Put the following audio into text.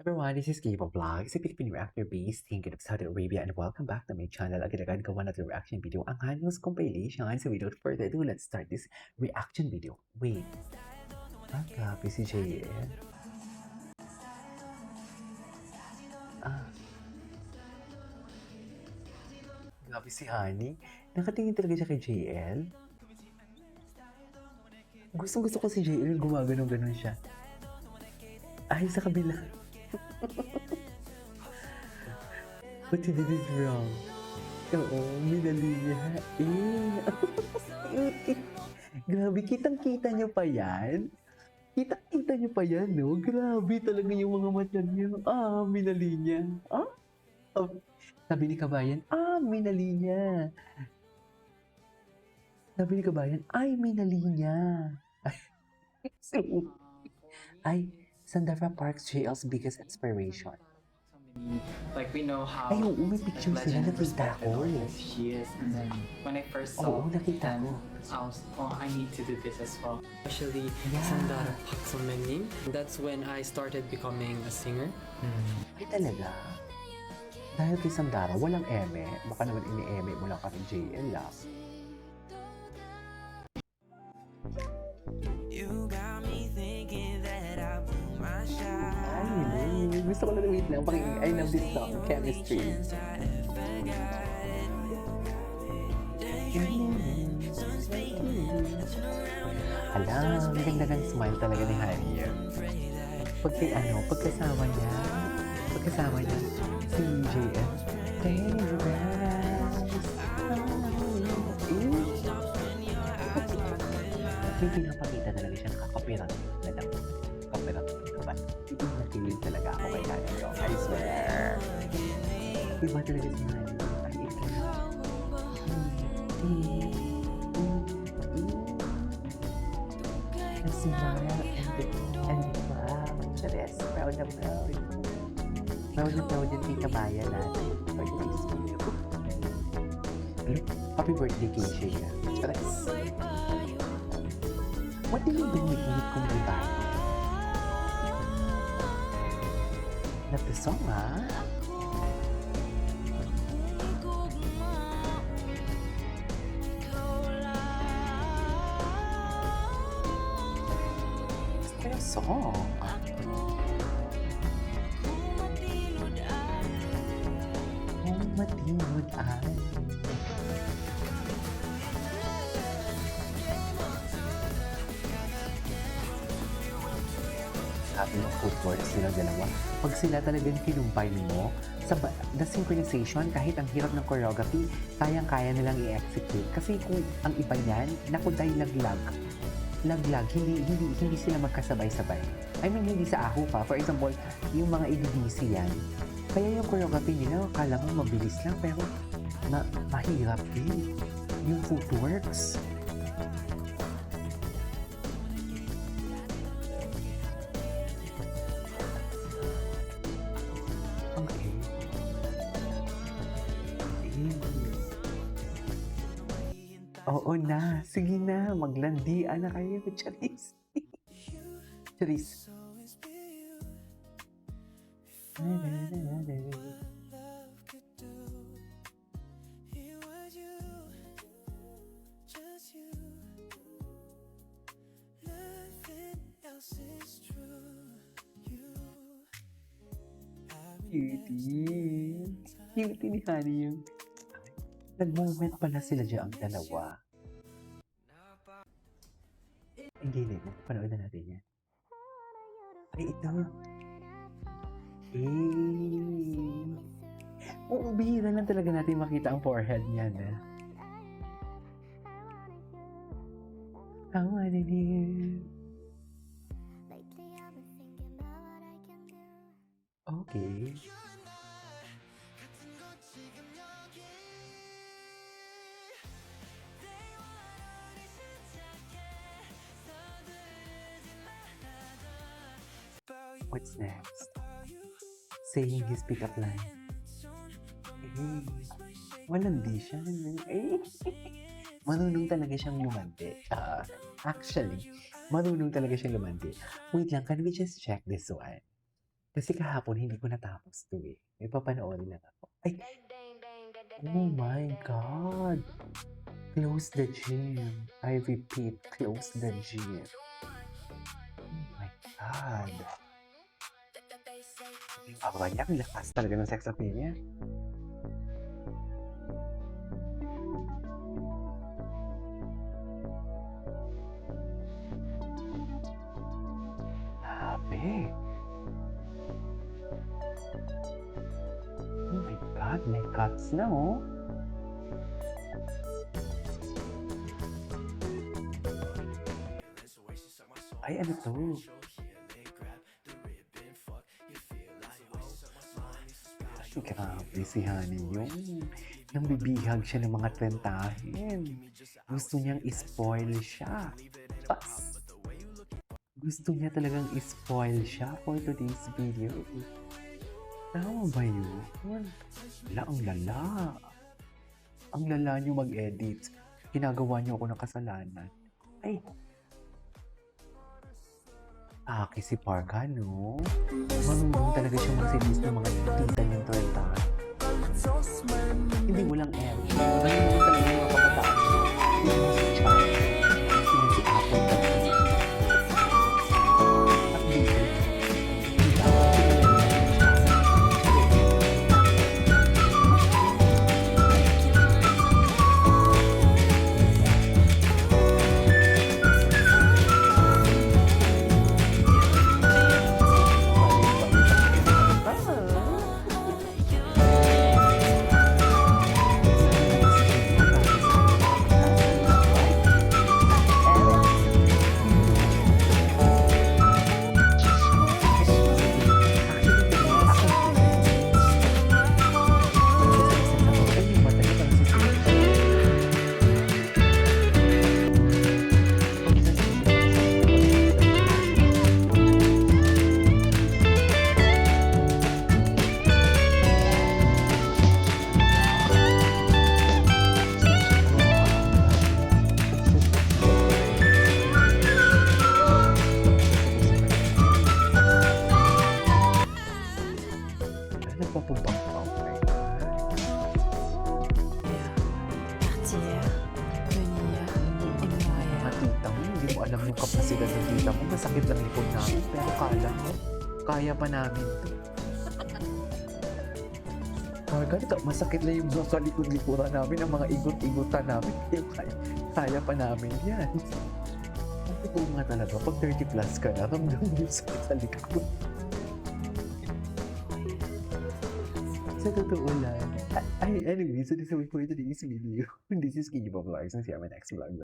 Everyone, this is Gable Vlogs, a Filipino reactor based thinking of Saudi Arabia, and welcome back to my channel. Agad-agad gawa natin reaction video ang Hanos compilation. So without further ado, let's start this reaction video. Wait, grabe si JL. Grabe si Honey. Nakatingin talaga siya kay JL. Gusto ko si JL gumagano-ganon siya. Ay, sa kabila. But he did it wrong. Oo, minali niya. Grabe, kitang-kita niyo pa yan? Kitang-kita niyo pa yan, no? Grabe talaga yung mga mata niya. Minali niya. Sabi ni Kabayan, minali niya. Sabi ni Kabayan, ay, minali niya. Ay, Sandara Parks, JL's biggest inspiration. Like we know how ay, may picture sila, nakita ko. She is, and then when I first saw, nakita ko. I was, I need to do this as well. Especially Sandara Park Song-min. That's when I started becoming a singer. Ay, talaga? Dahil kay Sandara, walang eme. Baka naman ini-eme mo lang kami JL lang. Gusto ko na wait lang. I love this song, Chemistry. Alam, ganda-ganda smile talaga ni Harry. Pagkasama niya, si JF. May pinapakita talaga siya nakakapiran na lang. Kapiran ka ba? Nakilig talaga ako kay Harry. I swear. Iba talaga si Harry. Ay, ikaw. Smile and the proud. Charis, proud na proud. Proud na proud yung tita Maya natin. Happy birthday kay Shea. Charis. What do you binigit kong babae? Love the song, song. Matinod ay. Sabi ng footwork silang dalawa. Pag sila talagang kinumbine mo, the synchronization, kahit ang hirap ng choreography, kayang-kaya nilang i-execute. Kasi kung ang iba niyan, naku, dahil laglag, hindi sila magkasabay-sabay. I mean, hindi sa aho pa. For example, yung mga EDDC yan. Kaya yung choreography nila, akala mo mabilis lang, pero mahirap din. Yung footworks. Okay. Oo na. Sige na. Maglandian na kayo. Charis. Charis. Cutie. Cutie ni Honey yung nag-moment pala sila dyan ang dalawa. Hindi rin. Panood na natin yan. Ay, ito. Bihira lang talaga natin makita ang forehead niya na. I wanna hear. Okay. What's next? Saying his pick-up line. Malandi siya. Marunong talaga siyang lumandi. Actually, marunong talaga siyang lumandi. Wait lang, can we just check this one? Kasi kahapon hindi ko natapos 'to, eh. May papanoorin lang ako. Ay! Oh my God! Close the gym. I repeat, close the gym. Oh my God! Baba niya, ang lakas talaga ng sex appeal niya. Grabe! Oh my God, may cuts na, oh. Ay, ano 'to? Ay, grabe si Honey yun. Nambibihag siya ng mga trentahin. Gusto niyang i-spoil siya. Pas! Gusto niya talagang i-spoil siya for today's video. Tama ba yun? Wala, ang lala. Ang lala niyo mag-edit. Ginagawa niyo ako ng kasalanan. Ay! Aki si Parka, no? Marunong talaga siya magsilis ng mga tita niyang 30. Hindi walang M. Marunong talaga yung mga kabataan. Yung si Char. Yung si Apple. At dito. Nagpapabang Cartier, Venir et Montréal. mga tita mo, hindi mo alam yung kapasidad ng tita mo. Masakit lang likod namin, pero kala mo, kaya pa namin to. Parga, masakit na yung sa likod-likuran namin, ang mga igot-igutan namin. Kaya pa namin yan. Ang totoo nga talaga, pag 30 plus ka na, ramdam mo yung sakit sa likod. Sa totoo lang. Anyway, so this is it for today's video. This is Kinyo Vlogs and see you on my next vlog.